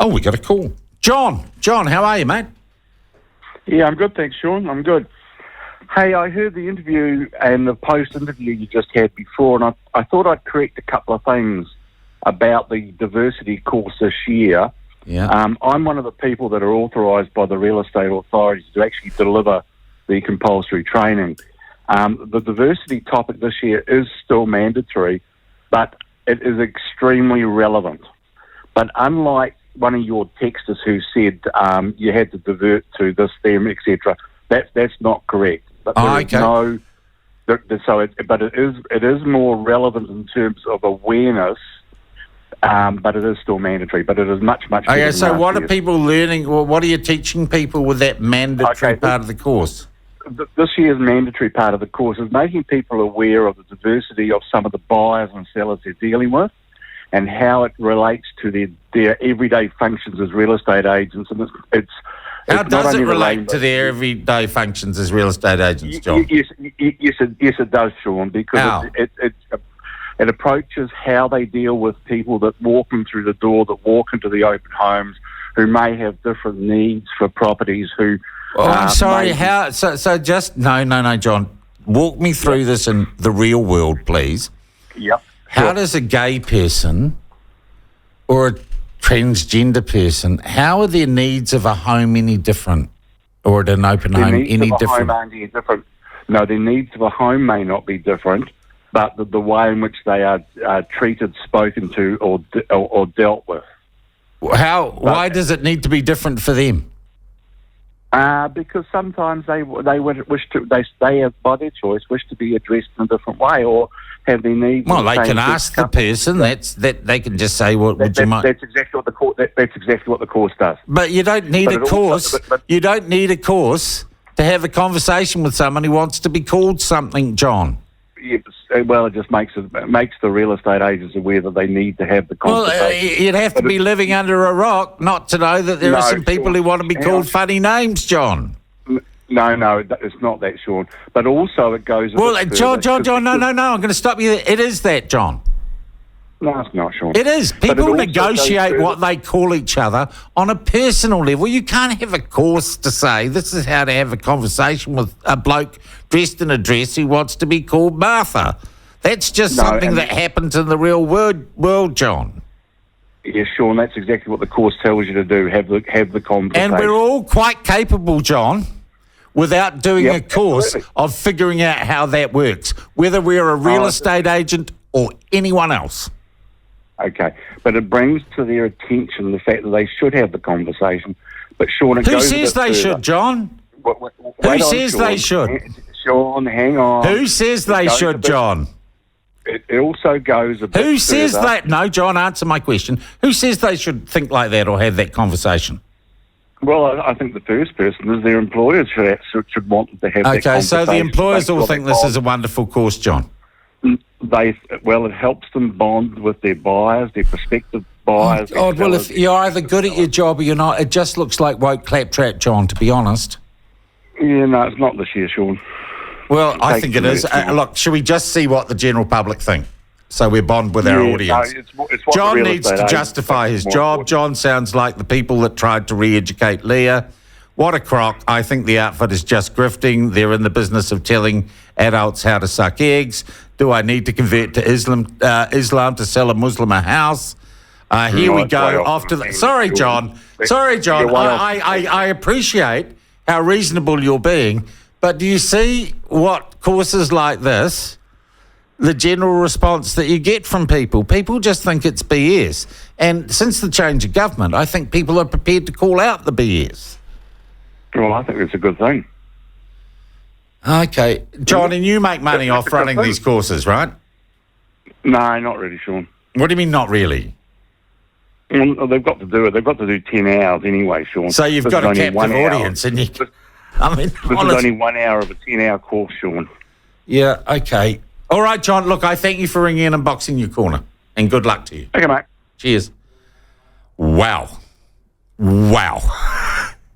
Oh, we got a call. John, how are you, mate? Yeah, I'm good, thanks, Sean. I'm good. Hey, I heard the interview and the post-interview you just had before, and I thought I'd correct a couple of things about the diversity course this year. Yeah. I'm one of the people that are authorised by the real estate authorities to actually deliver the compulsory training. The diversity topic this year is still mandatory, but it is extremely relevant. But unlike one of your texters who said you had to divert to this, them, etc., that's not correct. But okay. It is more relevant in terms of awareness. But it is still mandatory. But it is much better. Okay, so than what last are people learning? Well, what are you teaching people with that mandatory part of the course? This year's mandatory part of the course is making people aware of the diversity of some of the buyers and sellers they're dealing with, and how it relates to their everyday functions as real estate agents. And how does it relate to their everyday functions as real estate agents, John? Yes, it does, Sean, because it approaches how they deal with people that walk in through the door, that walk into the open homes, who may have different needs for properties, who... I'm sorry, how... So just... No, John. Walk me through this in the real world, please. Yep. How does a gay person or a transgender person, how are their needs of a home any different? Or at an open home any different? Their needs of a home aren't any different. No, their needs of a home may not be different, but the way in which they are treated, spoken to, or dealt with. Why does it need to be different for them? Because sometimes they have, by their choice, wish to be addressed in a different way, or have their needs. Well, they can ask the person. They can just say, "What would you mind?" That's exactly what the course. That's exactly what the course does. But you don't need a course. You don't need a course to have a conversation with someone who wants to be called something, John. Yeah, well, it just makes the real estate agents aware that they need to have the conversation. Well, you'd have to be living under a rock not to know that there are some people who want to be called funny names, John. No, it's not that, Sean. But also it goes... Well, John, no, I'm going to stop you there. It is that, John. No, it's not, Sean. It is. People negotiate what they call each other on a personal level. You can't have a course to say this is how to have a conversation with a bloke dressed in a dress who wants to be called Martha. That's just something that happens in the real world, John. Yes, Sean, that's exactly what the course tells you to do, have the conversation. And we're all quite capable, John, without doing a course of figuring out how that works, whether we're a real estate agent or anyone else. Okay, but it brings to their attention the fact that they should have the conversation. But Sean, who says they should, John? Who says they should? Sean, hang on. Who says they should, John? It also goes a bit Who says that? No, John, answer my question. Who says they should think like that or have that conversation? Well, I think the first person is their employers should want to have that conversation. Okay, so the employers all think this is a wonderful course, John. It helps them bond with their buyers, their prospective buyers. Well, if you're either good at your job or you're not, it just looks like woke claptrap, John, to be honest. Yeah, no, it's not this year, Sean. Well, I think it is. Look, should we just see what the general public think? So we bond with our audience. No, it's what John needs to justify his job. John sounds like the people that tried to re-educate Leah. What a crock. I think the outfit is just grifting. They're in the business of telling adults how to suck eggs. Do I need to convert to Islam to sell a Muslim a house? Here we go. Sorry, John. I appreciate how reasonable you're being, but do you see what courses like this, the general response that you get from people? People just think it's BS. And since the change of government, I think people are prepared to call out the BS. Well, I think it's a good thing. Okay. John, and you make money off running these courses, right? No, not really, Sean. What do you mean not really? Well, they've got to do it. They've got to do 10 hours anyway, Sean. So you've got a captive audience. And you, this is only 1 hour of a 10-hour course, Sean. Yeah, okay. All right, John, look, I thank you for ringing in and boxing your corner. And good luck to you. Okay, mate. Cheers. Wow.